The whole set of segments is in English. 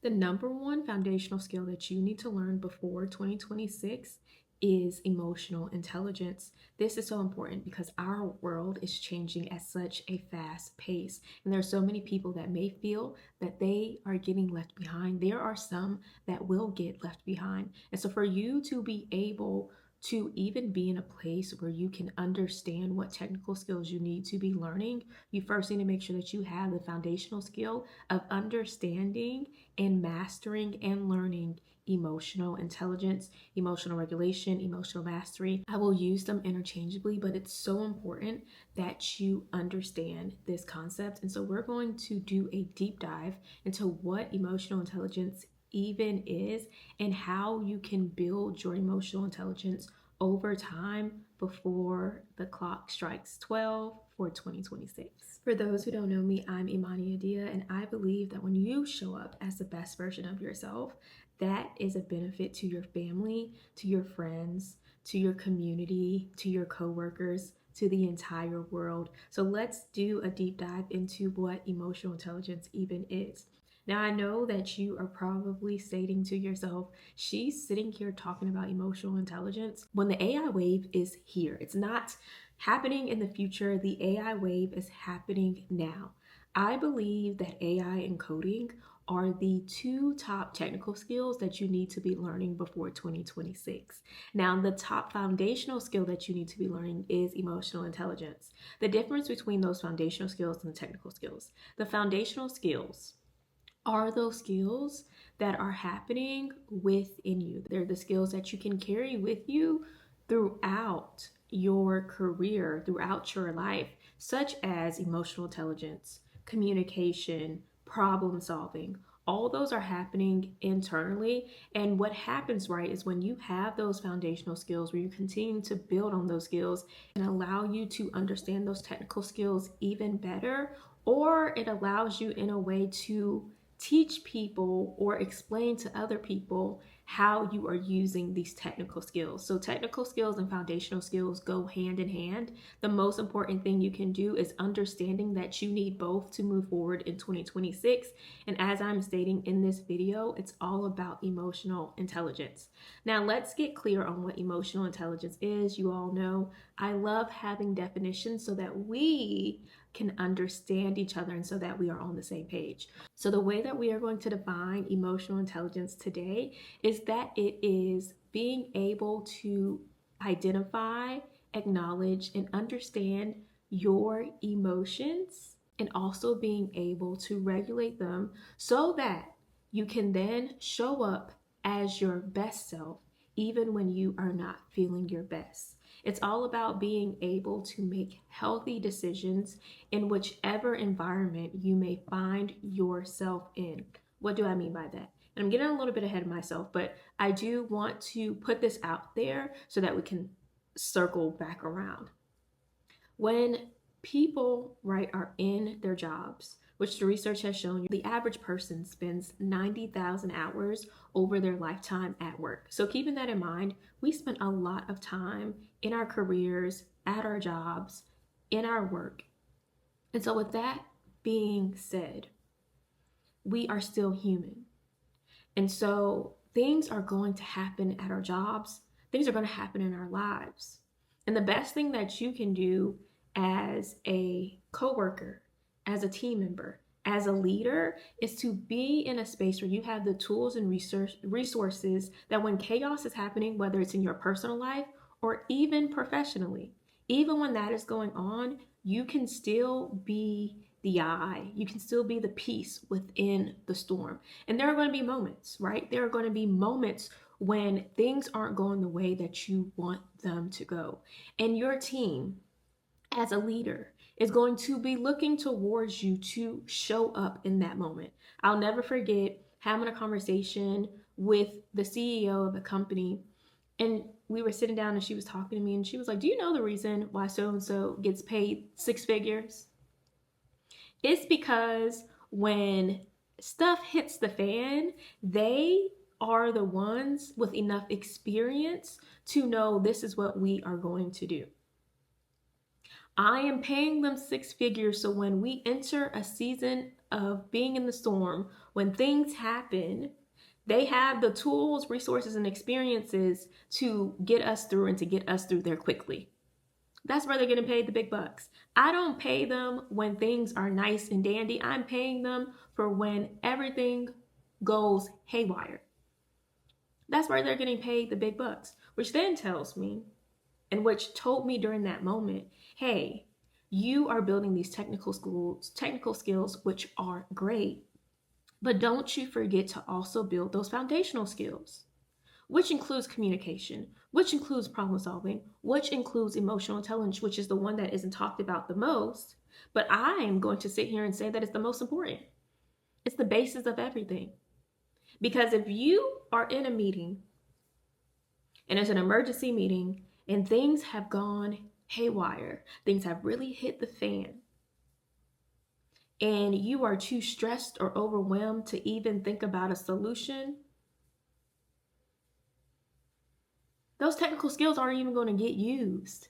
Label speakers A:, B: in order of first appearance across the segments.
A: The number one foundational skill that you need to learn before 2026 is emotional intelligence. This is so important because our world is changing at such a fast pace. And there are so many people that may feel that they are getting left behind. There are some that will get left behind. And so, for you to be able to even be in a place where you can understand what technical skills you need to be learning, you first need to make sure that you have the foundational skill of understanding and mastering and learning emotional intelligence, emotional regulation, emotional mastery. I will use them interchangeably, but it's so important that you understand this concept. And so we're going to do a deep dive into what emotional intelligence even is and how you can build your emotional intelligence over time before the clock strikes 12 for 2026. For those who don't know me, I'm Imani, and I believe that when you show up as the best version of yourself, that is a benefit to your family, to your friends, to your community, to your coworkers, to the entire world. So let's do a deep dive into what emotional intelligence even is. Now, I know that you are probably stating to yourself, she's sitting here talking about emotional intelligence when the AI wave is here. It's not happening in the future, the AI wave is happening now. I believe that AI and coding are the two top technical skills that you need to be learning before 2026. Now, the top foundational skill that you need to be learning is emotional intelligence. The difference between those foundational skills and the technical skills. The foundational skills are those skills that are happening within you. They're the skills that you can carry with you throughout your career, throughout your life, such as emotional intelligence, communication, problem solving. All those are happening internally. And what happens, right, is when you have those foundational skills, where you continue to build on those skills and allow you to understand those technical skills even better, or it allows you in a way to teach people or explain to other people how you are using these technical skills. So technical skills and foundational skills go hand in hand. The most important thing you can do is understanding that you need both to move forward in 2026. And as I'm stating in this video, it's all about emotional intelligence. Now let's get clear on what emotional intelligence is. You all know I love having definitions so that we can understand each other and so that we are on the same page. So, the way that we are going to define emotional intelligence today is that it is being able to identify, acknowledge, and understand your emotions, and also being able to regulate them so that you can then show up as your best self even when you are not feeling your best. It's all about being able to make healthy decisions in whichever environment you may find yourself in. What do I mean by that? And I'm getting a little bit ahead of myself, but I do want to put this out there so that we can circle back around. When people, right, are in their jobs, which the research has shown you, the average person spends 90,000 hours over their lifetime at work. So keeping that in mind, we spend a lot of time in our careers, at our jobs, in our work. And so with that being said, we are still human. And so things are going to happen at our jobs, things are going to happen in our lives. And the best thing that you can do as a coworker, as a team member, as a leader is to be in a space where you have the tools and resources that when chaos is happening, whether it's in your personal life or even professionally, even when that is going on, you can still be the eye. You can still be the peace within the storm. And there are going to be moments, right? There are going to be moments when things aren't going the way that you want them to go. And your team, as a leader, is going to be looking towards you to show up in that moment. I'll never forget having a conversation with the CEO of a company, and we were sitting down and she was talking to me and she was like, "Do you know the reason why so and so gets paid six figures? It's because when stuff hits the fan, they are the ones with enough experience to know this is what we are going to do. I am paying them six figures so when we enter a season of being in the storm, when things happen, they have the tools, resources, and experiences to get us through and to get us through there quickly. That's where they're getting paid the big bucks. I don't pay them when things are nice and dandy. I'm paying them for when everything goes haywire. That's where they're getting paid the big bucks, which then tells me, and which told me during that moment, hey, you are building these technical skills, which are great, but don't you forget to also build those foundational skills, which includes communication, which includes problem solving, which includes emotional intelligence, which is the one that isn't talked about the most. But I am going to sit here and say that it's the most important. It's the basis of everything. Because if you are in a meeting and it's an emergency meeting and things have gone haywire, things have really hit the fan, and you are too stressed or overwhelmed to even think about a solution, those technical skills aren't even going to get used.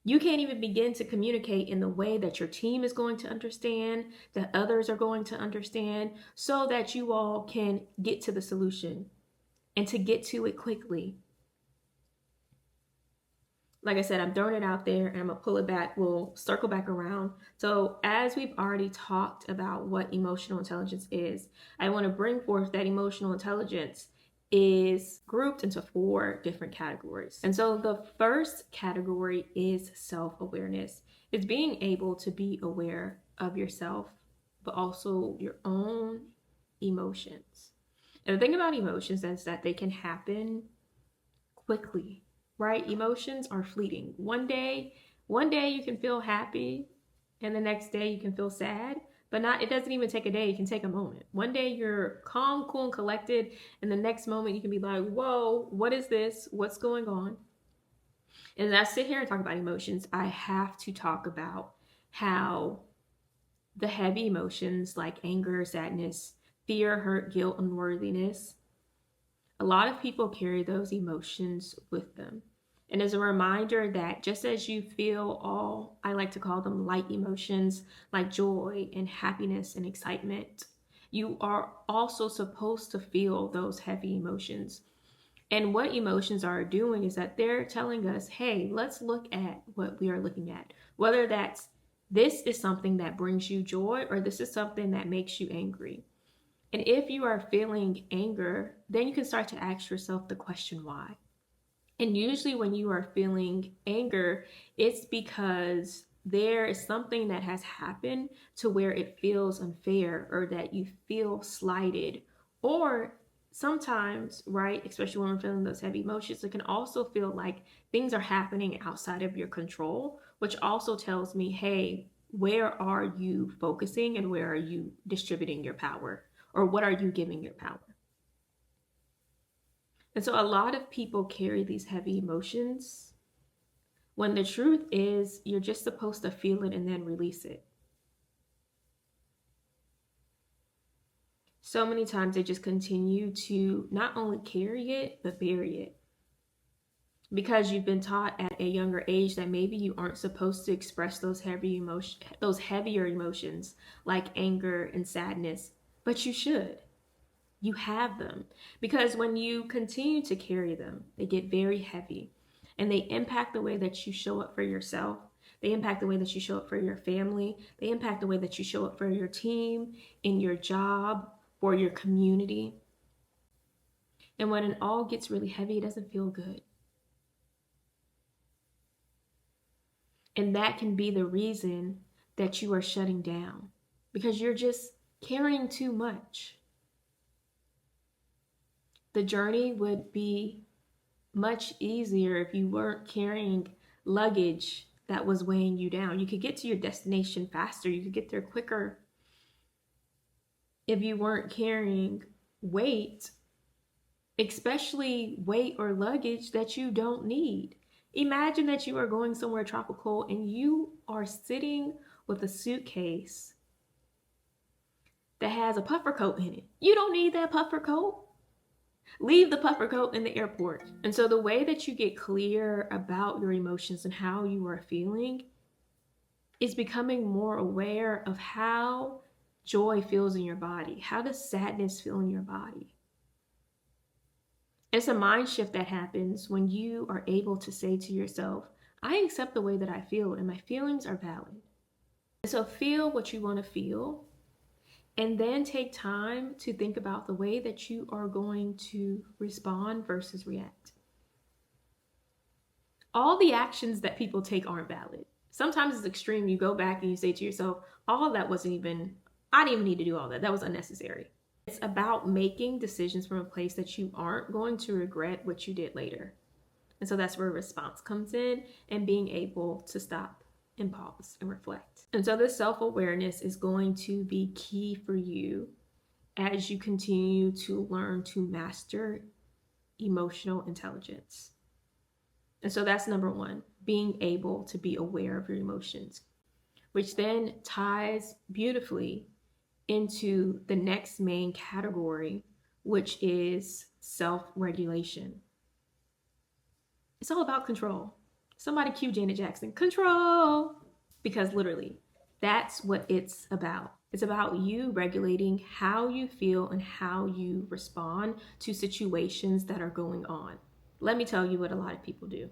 A: You can't even begin to communicate in the way that your team is going to understand, that others are going to understand, so that you all can get to the solution and to get to it quickly. Like I said, I'm throwing it out there and I'm going to pull it back. We'll circle back around. So, as we've already talked about what emotional intelligence is, I want to bring forth that emotional intelligence is grouped into 4 different categories. And so the first category is self-awareness. It's being able to be aware of yourself, but also your own emotions. And the thing about emotions is that they can happen quickly, right? Emotions are fleeting. One day you can feel happy, and the next day you can feel sad. But it doesn't even take a day, it can take a moment. One day you're calm, cool, and collected, and the next moment you can be like, whoa, what is this? What's going on? And as I sit here and talk about emotions, I have to talk about how the heavy emotions like anger, sadness, fear, hurt, guilt, unworthiness, a lot of people carry those emotions with them. And as a reminder that just as you feel all, I like to call them light emotions like joy and happiness and excitement, you are also supposed to feel those heavy emotions. And what emotions are doing is that they're telling us, hey, let's look at what we are looking at. Whether that's this is something that brings you joy or this is something that makes you angry. And if you are feeling anger, then you can start to ask yourself the question why. And usually when you are feeling anger, it's because there is something that has happened to where it feels unfair or that you feel slighted. Or sometimes, right, especially when we're feeling those heavy emotions, it can also feel like things are happening outside of your control, which also tells me, hey, where are you focusing and where are you distributing your power? Or what are you giving your power? And so a lot of people carry these heavy emotions when the truth is you're just supposed to feel it and then release it. So many times they just continue to not only carry it, but bury it. Because you've been taught at a younger age that maybe you aren't supposed to express those heavier emotions like anger and sadness, but you should. You have them. Because when you continue to carry them, they get very heavy and they impact the way that you show up for yourself. They impact the way that you show up for your family. They impact the way that you show up for your team, in your job, for your community. And when it all gets really heavy, it doesn't feel good. And that can be the reason that you are shutting down because you're just carrying too much. The journey would be much easier if you weren't carrying luggage that was weighing you down. You could get to your destination faster, you could get there quicker if you weren't carrying weight, especially weight or luggage that you don't need. Imagine that you are going somewhere tropical and you are sitting with a suitcase that has a puffer coat in it. You don't need that puffer coat. Leave the puffer coat in the airport. And so the way that you get clear about your emotions and how you are feeling is becoming more aware of how joy feels in your body? How does sadness feel in your body? It's a mind shift that happens when you are able to say to yourself, I accept the way that I feel and my feelings are valid. So feel what you want to feel, and then take time to think about the way that you are going to respond versus react. All the actions that people take aren't valid. Sometimes it's extreme. You go back and you say to yourself, all of that wasn't even, I didn't even need to do all that. That was unnecessary. It's about making decisions from a place that you aren't going to regret what you did later. And so that's where response comes in, and being able to stop and pause and reflect. And so this self-awareness is going to be key for you as you continue to learn to master emotional intelligence. And so that's number one, being able to be aware of your emotions, which then ties beautifully into the next main category, which is self-regulation. It's all about control. Somebody cue Janet Jackson, control, because literally that's what it's about. It's about you regulating how you feel and how you respond to situations that are going on. Let me tell you what a lot of people do.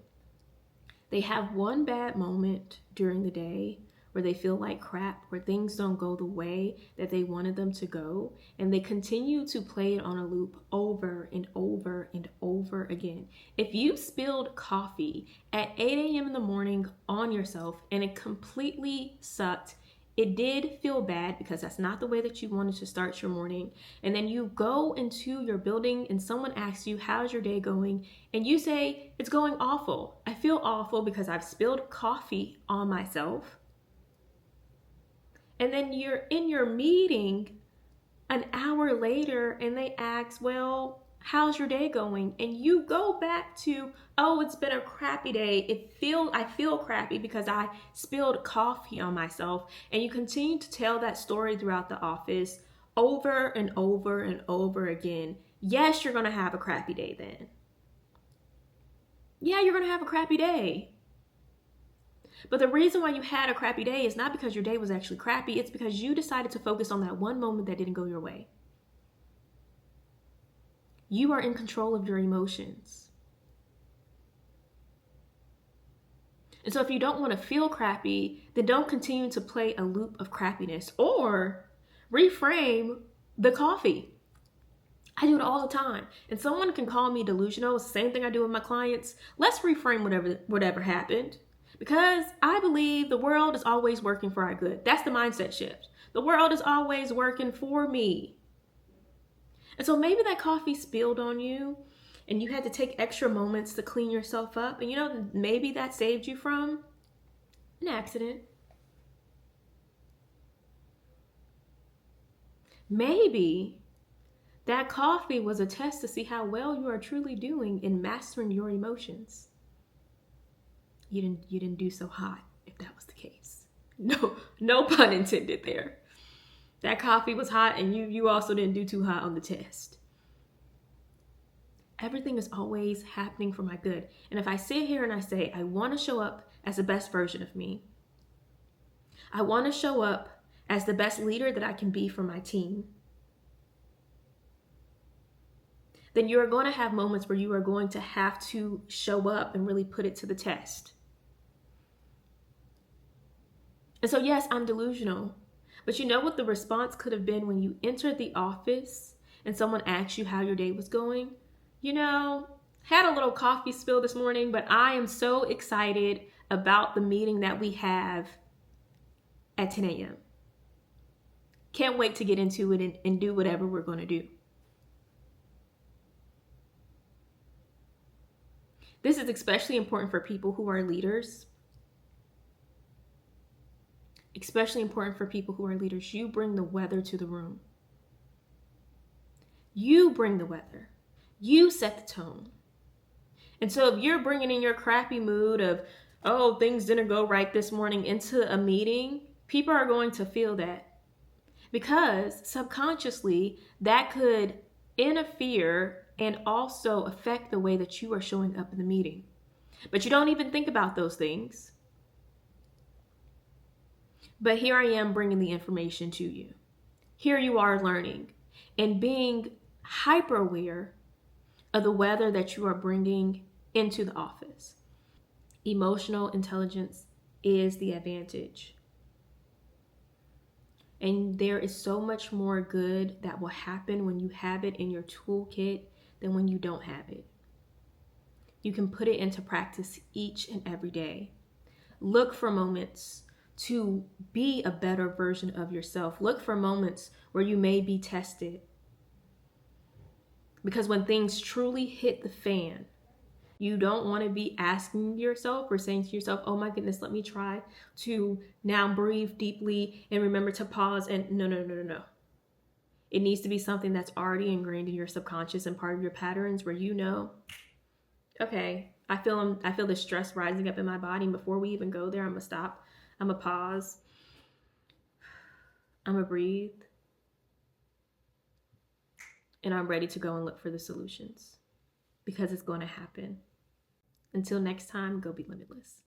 A: They have one bad moment during the day where they feel like crap, where things don't go the way that they wanted them to go, and they continue to play it on a loop over and over and over again. If you spilled coffee at 8 a.m. in the morning on yourself and it completely sucked, it did feel bad because that's not the way that you wanted to start your morning. And then you go into your building and someone asks you, how's your day going? And you say, it's going awful. I feel awful because I've spilled coffee on myself. And then you're in your meeting an hour later and they ask, well, how's your day going? And you go back to, oh, it's been a crappy day. I feel crappy because I spilled coffee on myself. And you continue to tell that story throughout the office over and over and over again. Yes, you're going to have a crappy day then. Yeah, you're going to have a crappy day. But the reason why you had a crappy day is not because your day was actually crappy. It's because you decided to focus on that one moment that didn't go your way. You are in control of your emotions. And so if you don't want to feel crappy, then don't continue to play a loop of crappiness, or reframe the coffee. I do it all the time. And someone can call me delusional. It's the same thing I do with my clients. Let's reframe whatever happened. Because I believe the world is always working for our good. That's the mindset shift. The world is always working for me. And so maybe that coffee spilled on you and you had to take extra moments to clean yourself up. And maybe that saved you from an accident. Maybe that coffee was a test to see how well you are truly doing in mastering your emotions. You didn't do so hot, if that was the case. No pun intended there. That coffee was hot and you also didn't do too hot on the test. Everything is always happening for my good. And if I sit here and I say, I want to show up as the best version of me, I want to show up as the best leader that I can be for my team, then you are going to have moments where you are going to have to show up and really put it to the test. And so, yes, I'm delusional, but you know what the response could have been when you entered the office and someone asked you how your day was going? Had a little coffee spill this morning, but I am so excited about the meeting that we have at 10 a.m. Can't wait to get into it and do whatever we're going to do. This is especially important for people who are leaders. Especially important for people who are leaders. You bring the weather to the room. You bring the weather. You set the tone. And so if you're bringing in your crappy mood of, oh, things didn't go right this morning into a meeting, people are going to feel that. Because subconsciously, that could interfere and also affect the way that you are showing up in the meeting. But you don't even think about those things. But here I am bringing the information to you. Here you are learning and being hyper aware of the weather that you are bringing into the office. Emotional intelligence is the advantage. And there is so much more good that will happen when you have it in your toolkit than when you don't have it. You can put it into practice each and every day. Look for moments to be a better version of yourself. Look for moments where you may be tested. Because when things truly hit the fan, you don't want to be asking yourself or saying to yourself, oh my goodness, let me try to now breathe deeply and remember to pause. And no. It needs to be something that's already ingrained in your subconscious and part of your patterns where you know, okay, I feel the stress rising up in my body. And before we even go there, I'm gonna stop. I'm gonna pause. I'm gonna breathe. And I'm ready to go and look for the solutions because it's going to happen. Until next time, go be limitless.